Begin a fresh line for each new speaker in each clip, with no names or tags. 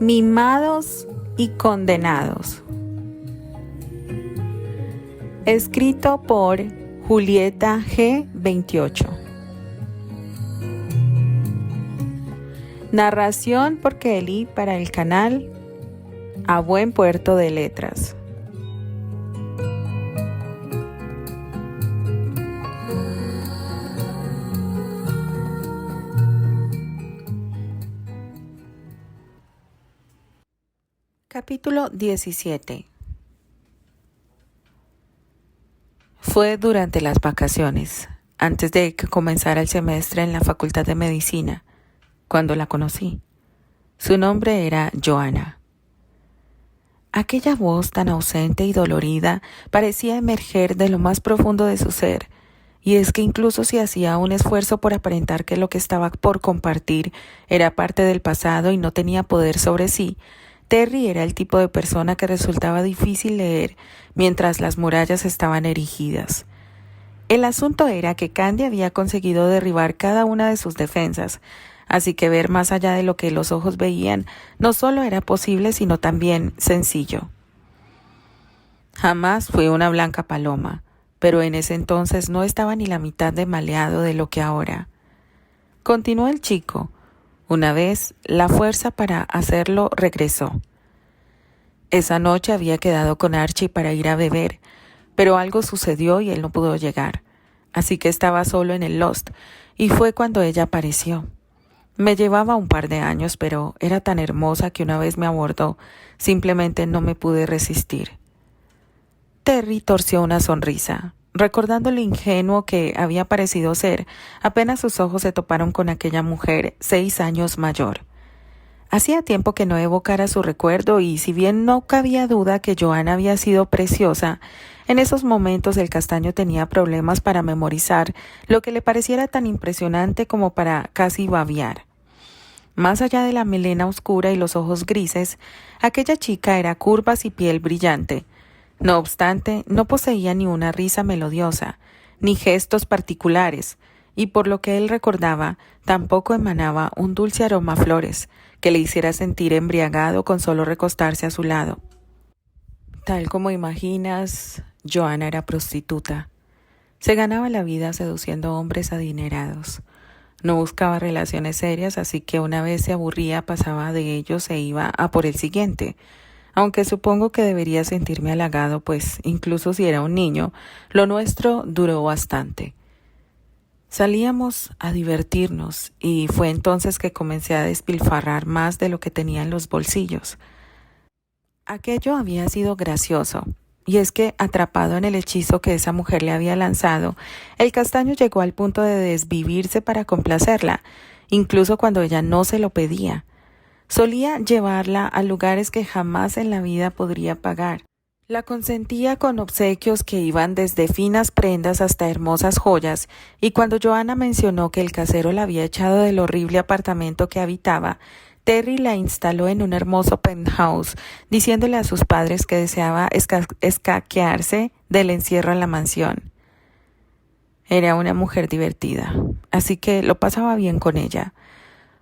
Mimados y condenados. Escrito por Julieta G. 28. Narración por Kelly para el canal A Buen Puerto de Letras. Capítulo 17. Fue durante las vacaciones, antes de que comenzara el semestre en la Facultad de Medicina, cuando la conocí. Su nombre era Joanna. Aquella voz tan ausente y dolorida parecía emerger de lo más profundo de su ser, y es que incluso si hacía un esfuerzo por aparentar que lo que estaba por compartir era parte del pasado y no tenía poder sobre sí, Terry era el tipo de persona que resultaba difícil leer mientras las murallas estaban erigidas. El asunto era que Candy había conseguido derribar cada una de sus defensas, así que ver más allá de lo que los ojos veían no solo era posible, sino también sencillo. Jamás fui una blanca paloma, pero en ese entonces no estaba ni la mitad de maleado de lo que ahora. Continuó el chico. Una vez, la fuerza para hacerlo regresó. Esa noche había quedado con Archie para ir a beber, pero algo sucedió y él no pudo llegar, así que estaba solo en el Lost, y fue cuando ella apareció. Me llevaba un par de años, pero era tan hermosa que una vez me abordó, simplemente no me pude resistir. Terry torció una sonrisa. Recordando lo ingenuo que había parecido ser, apenas sus ojos se toparon con aquella mujer 6 años mayor. Hacía tiempo que no evocara su recuerdo y si bien no cabía duda que Joanna había sido preciosa, en esos momentos el castaño tenía problemas para memorizar lo que le pareciera tan impresionante como para casi babear. Más allá de la melena oscura y los ojos grises, aquella chica era curvas y piel brillante. No obstante, no poseía ni una risa melodiosa, ni gestos particulares, y por lo que él recordaba, tampoco emanaba un dulce aroma a flores, que le hiciera sentir embriagado con solo recostarse a su lado. Tal como imaginas, Joanna era prostituta. Se ganaba la vida seduciendo hombres adinerados. No buscaba relaciones serias, así que una vez se aburría, pasaba de ellos e iba a por el siguiente. Aunque supongo que debería sentirme halagado, pues incluso si era un niño, lo nuestro duró bastante. Salíamos a divertirnos y fue entonces que comencé a despilfarrar más de lo que tenía en los bolsillos. Aquello había sido gracioso, y es que, atrapado en el hechizo que esa mujer le había lanzado, el castaño llegó al punto de desvivirse para complacerla, incluso cuando ella no se lo pedía. Solía llevarla a lugares que jamás en la vida podría pagar. La consentía con obsequios que iban desde finas prendas hasta hermosas joyas, y cuando Joanna mencionó que el casero la había echado del horrible apartamento que habitaba, Terry la instaló en un hermoso penthouse, diciéndole a sus padres que deseaba escaquearse del encierro en la mansión. Era una mujer divertida, así que lo pasaba bien con ella.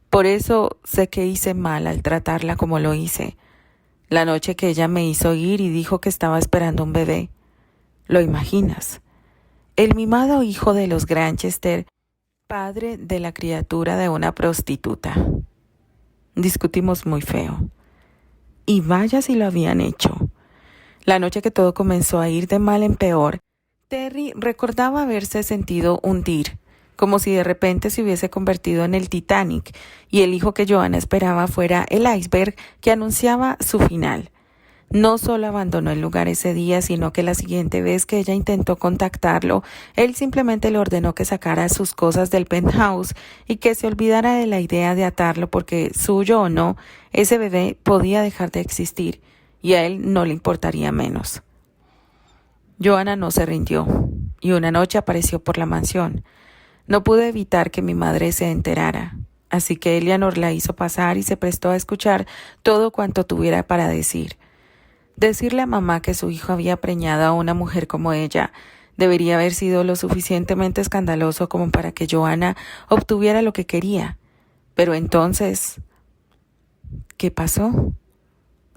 Por eso sé que hice mal al tratarla como lo hice. La noche que ella me hizo ir y dijo que estaba esperando un bebé. ¿Lo imaginas? El mimado hijo de los Granchester, padre de la criatura de una prostituta. Discutimos muy feo. Y vaya si lo habían hecho. La noche que todo comenzó a ir de mal en peor, Terry recordaba haberse sentido hundir, como si de repente se hubiese convertido en el Titanic y el hijo que Joanna esperaba fuera el iceberg que anunciaba su final. No solo abandonó el lugar ese día, sino que la siguiente vez que ella intentó contactarlo, él simplemente le ordenó que sacara sus cosas del penthouse y que se olvidara de la idea de atarlo porque, suyo o no, ese bebé podía dejar de existir y a él no le importaría menos. Joanna no se rindió y una noche apareció por la mansión. No pude evitar que mi madre se enterara, así que Eleanor la hizo pasar y se prestó a escuchar todo cuanto tuviera para decir. Decirle a mamá que su hijo había preñado a una mujer como ella debería haber sido lo suficientemente escandaloso como para que Joanna obtuviera lo que quería. Pero entonces, ¿Qué pasó?,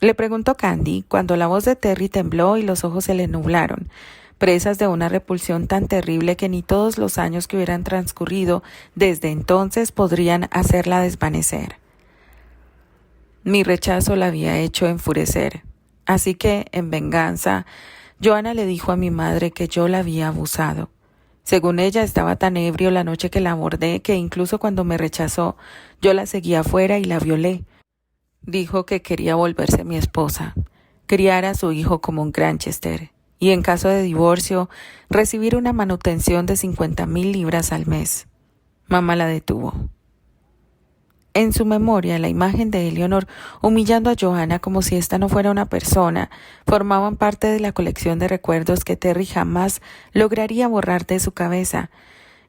le preguntó Candy cuando la voz de Terry tembló y los ojos se le nublaron, presas de una repulsión tan terrible que ni todos los años que hubieran transcurrido desde entonces podrían hacerla desvanecer. Mi rechazo la había hecho enfurecer, así que, en venganza, Joanna le dijo a mi madre que yo la había abusado. Según ella, estaba tan ebrio la noche que la abordé que incluso cuando me rechazó, yo la seguí afuera y la violé. Dijo que quería volverse mi esposa, criar a su hijo como un Granchester y, en caso de divorcio, recibir una manutención de 50,000 libras al mes. Mamá la detuvo. En su memoria, la imagen de Eleanor humillando a Joanna como si ésta no fuera una persona formaban parte de la colección de recuerdos que Terry jamás lograría borrar de su cabeza.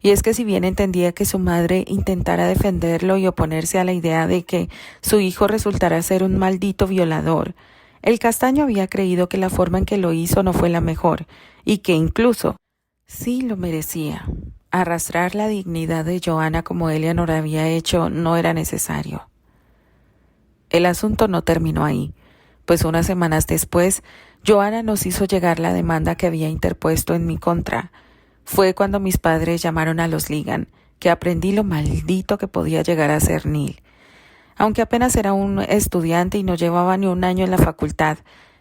Y es que si bien entendía que su madre intentara defenderlo y oponerse a la idea de que su hijo resultara ser un maldito violador, el castaño había creído que la forma en que lo hizo no fue la mejor y que incluso sí lo merecía. Arrastrar la dignidad de Joanna como Eleanor había hecho no era necesario. El asunto no terminó ahí, pues unas semanas después, Joanna nos hizo llegar la demanda que había interpuesto en mi contra. Fue cuando mis padres llamaron a los Ligan, que aprendí lo maldito que podía llegar a ser Neil. Aunque apenas era un estudiante y no llevaba ni un año en la facultad,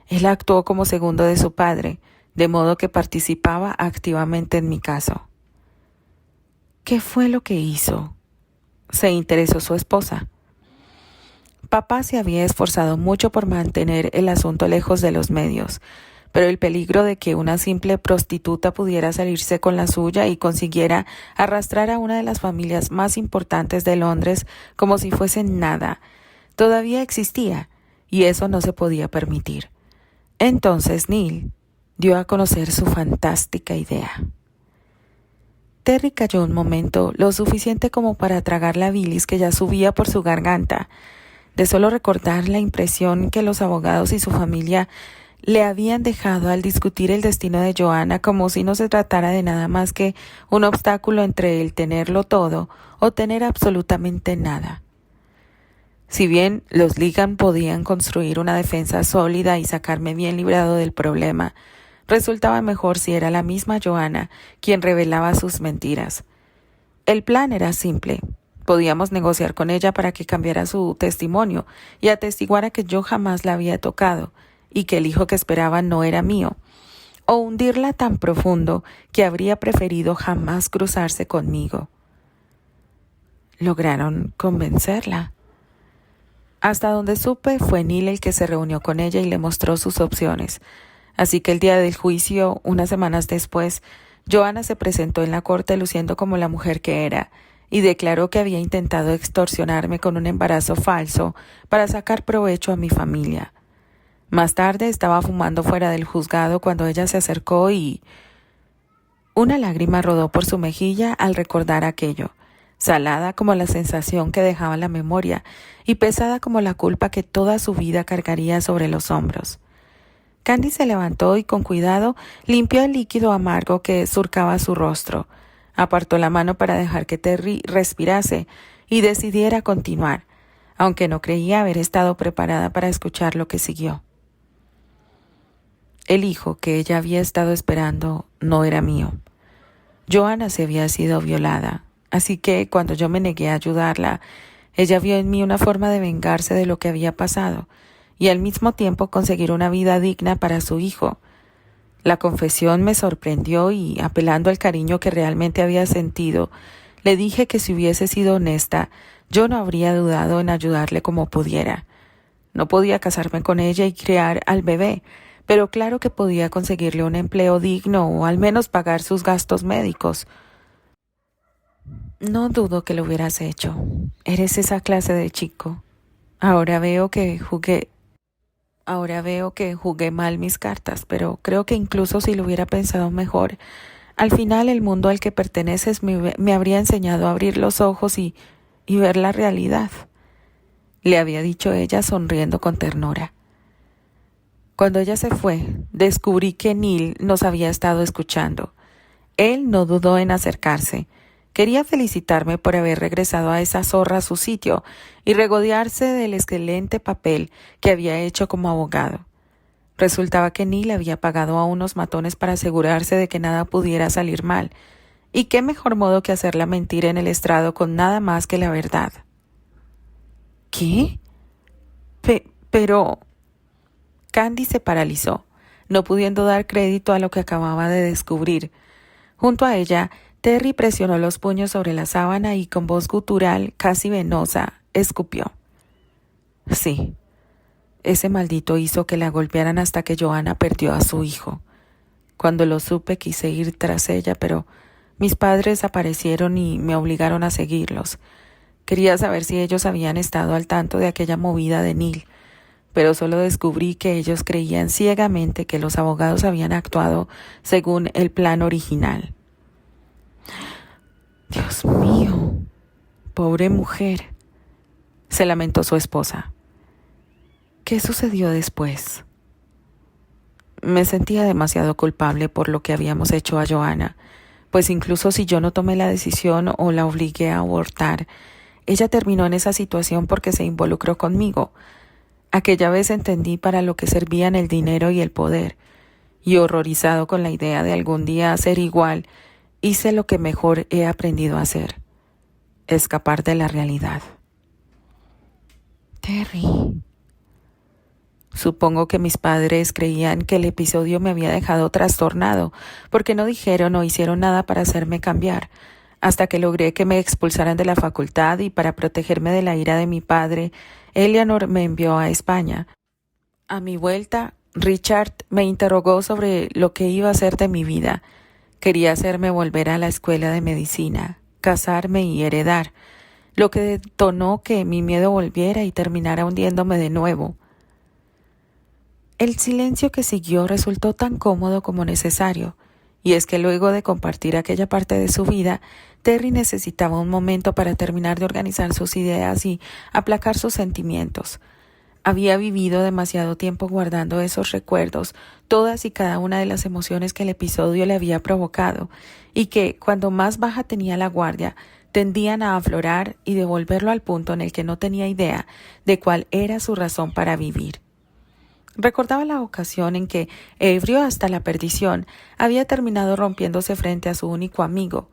él actuó como segundo de su padre, de modo que participaba activamente en mi caso. ¿Qué fue lo que hizo? Se interesó su esposa. Papá se había esforzado mucho por mantener el asunto lejos de los medios, pero el peligro de que una simple prostituta pudiera salirse con la suya y consiguiera arrastrar a una de las familias más importantes de Londres como si fuesen nada, todavía existía, y eso no se podía permitir. Entonces Neil dio a conocer su fantástica idea. Terry calló un momento, lo suficiente como para tragar la bilis que ya subía por su garganta. De solo recordar la impresión que los abogados y su familia le habían dejado al discutir el destino de Joanna como si no se tratara de nada más que un obstáculo entre el tenerlo todo o tener absolutamente nada. Si bien los Ligan podían construir una defensa sólida y sacarme bien librado del problema, resultaba mejor si era la misma Joanna quien revelaba sus mentiras. El plan era simple. Podíamos negociar con ella para que cambiara su testimonio y atestiguara que yo jamás la había tocado y que el hijo que esperaba no era mío, o hundirla tan profundo que habría preferido jamás cruzarse conmigo. Lograron convencerla. Hasta donde supe, fue Neil el que se reunió con ella y le mostró sus opciones. Así que el día del juicio, unas semanas después, Joanna se presentó en la corte luciendo como la mujer que era y declaró que había intentado extorsionarme con un embarazo falso para sacar provecho a mi familia. Más tarde estaba fumando fuera del juzgado cuando ella se acercó y una lágrima rodó por su mejilla al recordar aquello, salada como la sensación que dejaba la memoria y pesada como la culpa que toda su vida cargaría sobre los hombros. Candy se levantó y con cuidado limpió el líquido amargo que surcaba su rostro, apartó la mano para dejar que Terry respirase y decidiera continuar, aunque no creía haber estado preparada para escuchar lo que siguió. El hijo que ella había estado esperando no era mío. Joanna se había sido violada, así que cuando yo me negué a ayudarla, ella vio en mí una forma de vengarse de lo que había pasado y al mismo tiempo conseguir una vida digna para su hijo. La confesión me sorprendió y, apelando al cariño que realmente había sentido, le dije que si hubiese sido honesta, yo no habría dudado en ayudarle como pudiera. No podía casarme con ella y criar al bebé, pero claro que podía conseguirle un empleo digno o al menos pagar sus gastos médicos. No dudo que lo hubieras hecho. Eres esa clase de chico. Ahora veo que jugué mal mis cartas, pero creo que incluso si lo hubiera pensado mejor, al final el mundo al que perteneces me habría enseñado a abrir los ojos y ver la realidad, le había dicho ella sonriendo con ternura. Cuando ella se fue, descubrí que Neil nos había estado escuchando. Él no dudó en acercarse, Quería felicitarme por haber regresado a esa zorra a su sitio y regodearse del excelente papel que había hecho como abogado. Resultaba que Neil había pagado a unos matones para asegurarse de que nada pudiera salir mal, y qué mejor modo que hacer la mentira en el estrado con nada más que la verdad. ¿Qué? Pero... Candy se paralizó, no pudiendo dar crédito a lo que acababa de descubrir. Junto a ella, Terry presionó los puños sobre la sábana y con voz gutural, casi venosa, escupió. Sí, ese maldito hizo que la golpearan hasta que Joanna perdió a su hijo. Cuando lo supe quise ir tras ella, pero mis padres aparecieron y me obligaron a seguirlos. Quería saber si ellos habían estado al tanto de aquella movida de Neil, pero solo descubrí que ellos creían ciegamente que los abogados habían actuado según el plan original. Dios mío, pobre mujer, se lamentó su esposa. ¿Qué sucedió después? Me sentía demasiado culpable por lo que habíamos hecho a Joanna, pues incluso si yo no tomé la decisión o la obligué a abortar, ella terminó en esa situación porque se involucró conmigo. Aquella vez entendí para lo que servían el dinero y el poder, y horrorizado con la idea de algún día hacer igual, hice lo que mejor he aprendido a hacer: escapar de la realidad. Terry. Supongo que mis padres creían que el episodio me había dejado trastornado, porque no dijeron o hicieron nada para hacerme cambiar, hasta que logré que me expulsaran de la facultad y para protegerme de la ira de mi padre, Eleanor me envió a España. A mi vuelta, Richard me interrogó sobre lo que iba a hacer de mi vida. Quería hacerme volver a la escuela de medicina, casarme y heredar, lo que detonó que mi miedo volviera y terminara hundiéndome de nuevo. El silencio que siguió resultó tan cómodo como necesario, y es que luego de compartir aquella parte de su vida, Terry necesitaba un momento para terminar de organizar sus ideas y aplacar sus sentimientos. Había vivido demasiado tiempo guardando esos recuerdos, todas y cada una de las emociones que el episodio le había provocado, y que, cuando más baja tenía la guardia, tendían a aflorar y devolverlo al punto en el que no tenía idea de cuál era su razón para vivir. Recordaba la ocasión en que, ebrio hasta la perdición, había terminado rompiéndose frente a su único amigo.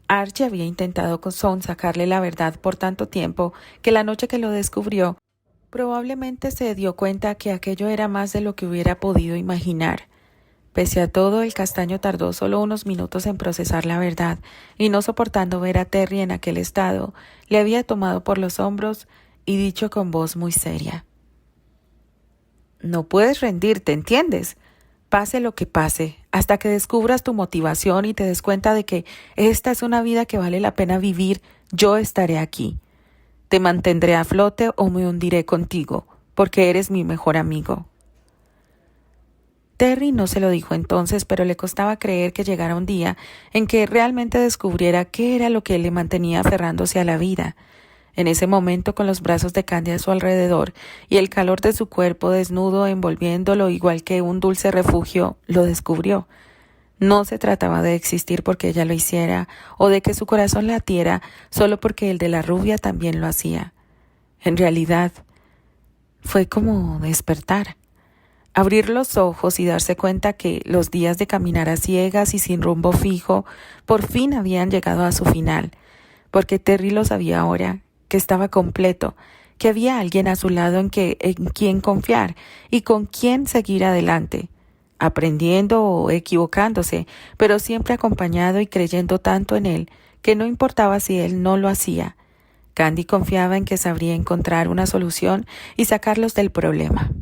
Archie había intentado con sacarle la verdad por tanto tiempo que la noche que lo descubrió, probablemente se dio cuenta que aquello era más de lo que hubiera podido imaginar. Pese a todo, el castaño tardó solo unos minutos en procesar la verdad, y no soportando ver a Terry en aquel estado, le había tomado por los hombros y dicho con voz muy seria: No puedes rendirte, ¿entiendes? Pase lo que pase, hasta que descubras tu motivación y te des cuenta de que esta es una vida que vale la pena vivir, yo estaré aquí. Te mantendré a flote o me hundiré contigo, porque eres mi mejor amigo. Terry no se lo dijo entonces, pero le costaba creer que llegara un día en que realmente descubriera qué era lo que le mantenía aferrándose a la vida. En ese momento, con los brazos de Candy a su alrededor y el calor de su cuerpo desnudo envolviéndolo igual que un dulce refugio, lo descubrió. No se trataba de existir porque ella lo hiciera o de que su corazón latiera solo porque el de la rubia también lo hacía. En realidad, fue como despertar. Abrir los ojos y darse cuenta que los días de caminar a ciegas y sin rumbo fijo por fin habían llegado a su final, porque Terry lo sabía ahora, que estaba completo, que había alguien a su lado en quien confiar y con quien seguir adelante, aprendiendo o equivocándose, pero siempre acompañado y creyendo tanto en él que no importaba si él no lo hacía. Candy confiaba en que sabría encontrar una solución y sacarlos del problema.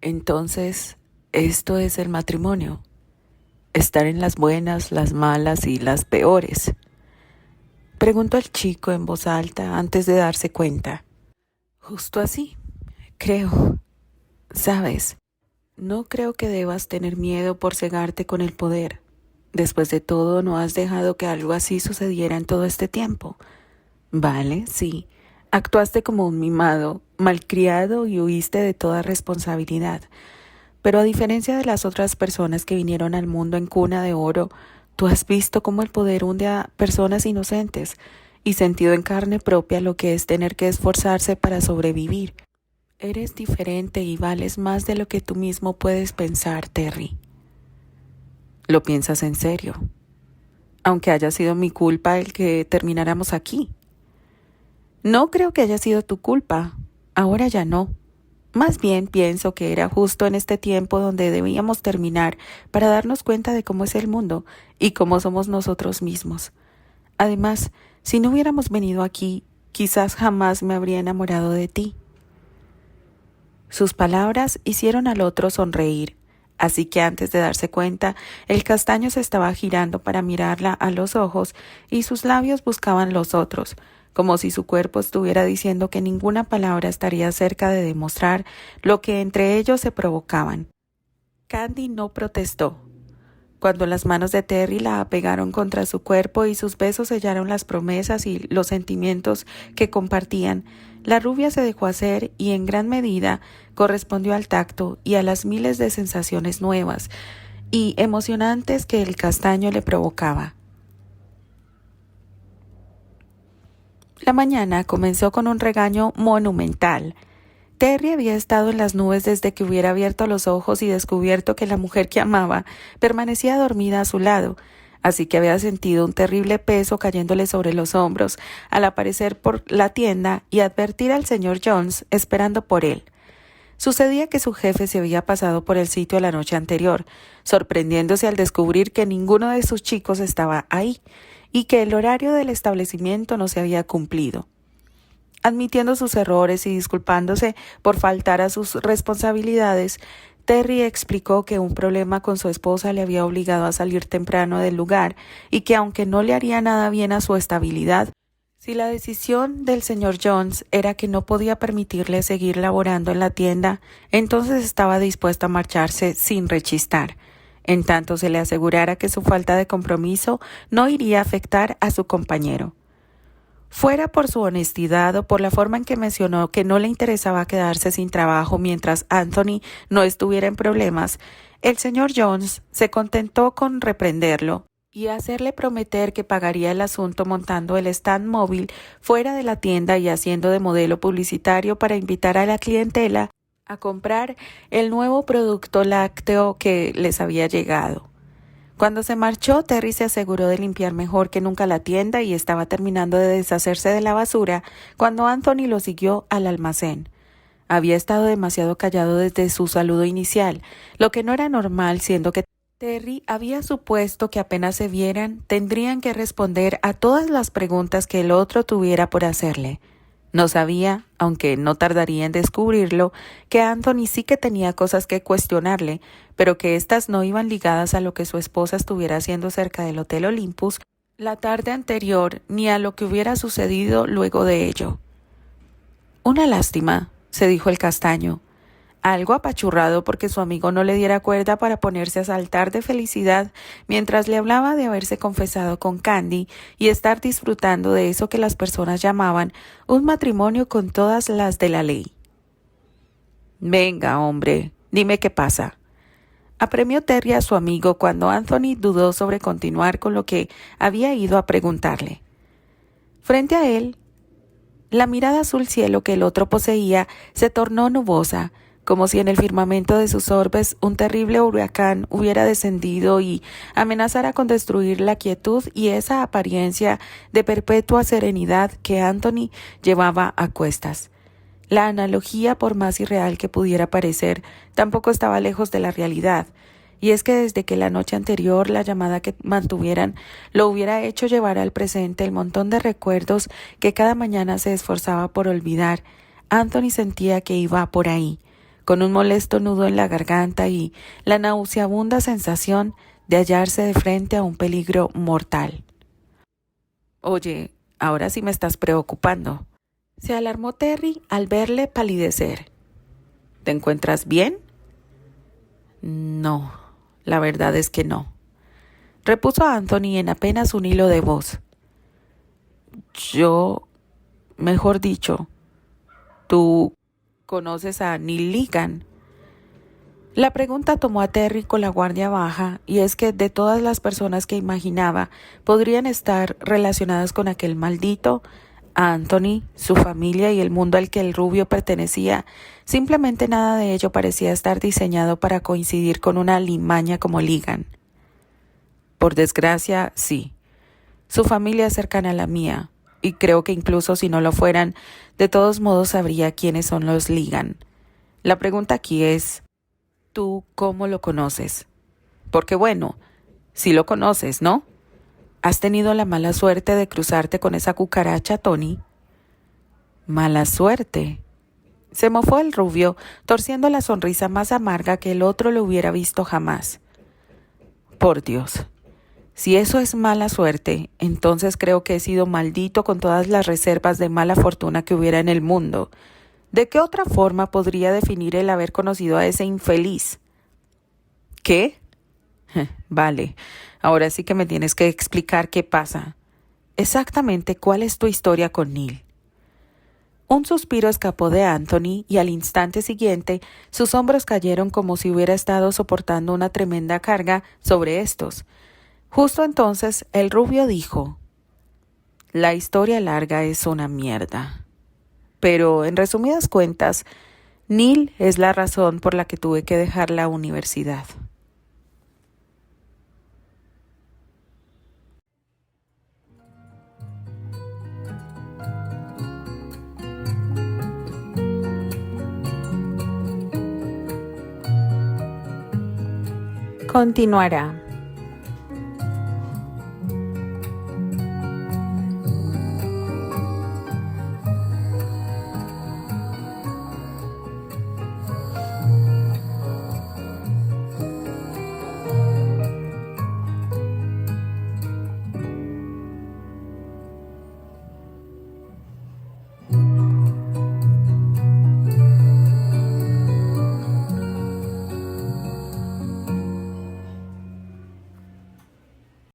Entonces, esto es el matrimonio: estar en las buenas, las malas y las peores. Preguntó el chico en voz alta antes de darse cuenta. Justo así, creo. Sabes, no creo que debas tener miedo por cegarte con el poder. Después de todo, no has dejado que algo así sucediera en todo este tiempo. Vale, sí, actuaste como un mimado, malcriado y huiste de toda responsabilidad. Pero a diferencia de las otras personas que vinieron al mundo en cuna de oro, Tú has visto cómo el poder hunde a personas inocentes y sentido en carne propia lo que es tener que esforzarse para sobrevivir. Eres diferente y vales más de lo que tú mismo puedes pensar, Terry. ¿Lo piensas en serio? Aunque haya sido mi culpa el que termináramos aquí. No creo que haya sido tu culpa. Ahora ya no. Más bien pienso que era justo en este tiempo donde debíamos terminar para darnos cuenta de cómo es el mundo y cómo somos nosotros mismos. Además, si no hubiéramos venido aquí, quizás jamás me habría enamorado de ti. Sus palabras hicieron al otro sonreír, así que antes de darse cuenta, el castaño se estaba girando para mirarla a los ojos y sus labios buscaban los otros, como si su cuerpo estuviera diciendo que ninguna palabra estaría cerca de demostrar lo que entre ellos se provocaban. Candy no protestó. Cuando las manos de Terry la apegaron contra su cuerpo y sus besos sellaron las promesas y los sentimientos que compartían, la rubia se dejó hacer y en gran medida correspondió al tacto y a las miles de sensaciones nuevas y emocionantes que el castaño le provocaba. La mañana comenzó con un regaño monumental. Terry había estado en las nubes desde que hubiera abierto los ojos y descubierto que la mujer que amaba permanecía dormida a su lado, así que había sentido un terrible peso cayéndole sobre los hombros al aparecer por la tienda y advertir al señor Jones esperando por él. Sucedía que su jefe se había pasado por el sitio la noche anterior, sorprendiéndose al descubrir que ninguno de sus chicos estaba ahí y que el horario del establecimiento no se había cumplido. Admitiendo sus errores y disculpándose por faltar a sus responsabilidades, Terry explicó que un problema con su esposa le había obligado a salir temprano del lugar y que aunque no le haría nada bien a su estabilidad, si la decisión del señor Jones era que no podía permitirle seguir laborando en la tienda, entonces estaba dispuesto a marcharse sin rechistar, en tanto se le asegurara que su falta de compromiso no iría a afectar a su compañero. Fuera por su honestidad o por la forma en que mencionó que no le interesaba quedarse sin trabajo mientras Anthony no estuviera en problemas, el señor Jones se contentó con reprenderlo y hacerle prometer que pagaría el asunto montando el stand móvil fuera de la tienda y haciendo de modelo publicitario para invitar a la clientela a comprar el nuevo producto lácteo que les había llegado. Cuando se marchó, Terry se aseguró de limpiar mejor que nunca la tienda y estaba terminando de deshacerse de la basura cuando Anthony lo siguió al almacén. Había estado demasiado callado desde su saludo inicial, lo que no era normal, siendo que Terry había supuesto que apenas se vieran, tendrían que responder a todas las preguntas que el otro tuviera por hacerle. No sabía, aunque no tardaría en descubrirlo, que Anthony sí que tenía cosas que cuestionarle, pero que éstas no iban ligadas a lo que su esposa estuviera haciendo cerca del Hotel Olympus la tarde anterior, ni a lo que hubiera sucedido luego de ello. Una lástima, se dijo el castaño, algo apachurrado porque su amigo no le diera cuerda para ponerse a saltar de felicidad mientras le hablaba de haberse confesado con Candy y estar disfrutando de eso que las personas llamaban un matrimonio con todas las de la ley. Venga, hombre, dime qué pasa. Apremió Terry a su amigo cuando Anthony dudó sobre continuar con lo que había ido a preguntarle. Frente a él, la mirada azul cielo que el otro poseía se tornó nubosa, como si en el firmamento de sus orbes un terrible huracán hubiera descendido y amenazara con destruir la quietud y esa apariencia de perpetua serenidad que Anthony llevaba a cuestas. La analogía, por más irreal que pudiera parecer, tampoco estaba lejos de la realidad, y es que desde que la noche anterior la llamada que mantuvieran lo hubiera hecho llevar al presente el montón de recuerdos que cada mañana se esforzaba por olvidar, Anthony sentía que iba por ahí, con un molesto nudo en la garganta y la nauseabunda sensación de hallarse de frente a un peligro mortal. Oye, ahora sí me estás preocupando. Se alarmó Terry al verle palidecer. ¿Te encuentras bien? No, la verdad es que no, repuso Anthony en apenas un hilo de voz. Mejor dicho, tú conoces a Neil Ligan. La pregunta tomó a Terry con la guardia baja, y es que de todas las personas que imaginaba podrían estar relacionadas con aquel maldito, a Anthony, su familia y el mundo al que el rubio pertenecía, simplemente nada de ello parecía estar diseñado para coincidir con una alimaña como Ligan. Por desgracia, sí. Su familia es cercana a la mía, y creo que incluso si no lo fueran, de todos modos sabría quiénes son los Ligan. La pregunta aquí es, ¿tú cómo lo conoces? Porque bueno, sí lo conoces, ¿no? ¿Has tenido la mala suerte de cruzarte con esa cucaracha, Tony? Mala suerte. Se mofó el rubio, torciendo la sonrisa más amarga que el otro le hubiera visto jamás. Por Dios. Si eso es mala suerte, entonces creo que he sido maldito con todas las reservas de mala fortuna que hubiera en el mundo. ¿De qué otra forma podría definir el haber conocido a ese infeliz? ¿Qué? Vale, ahora sí que me tienes que explicar qué pasa. Exactamente cuál es tu historia con Neil. Un suspiro escapó de Anthony y al instante siguiente sus hombros cayeron como si hubiera estado soportando una tremenda carga sobre estos. Justo entonces el rubio dijo: la historia larga es una mierda. Pero, en resumidas cuentas, Neil es la razón por la que tuve que dejar la universidad. Continuará.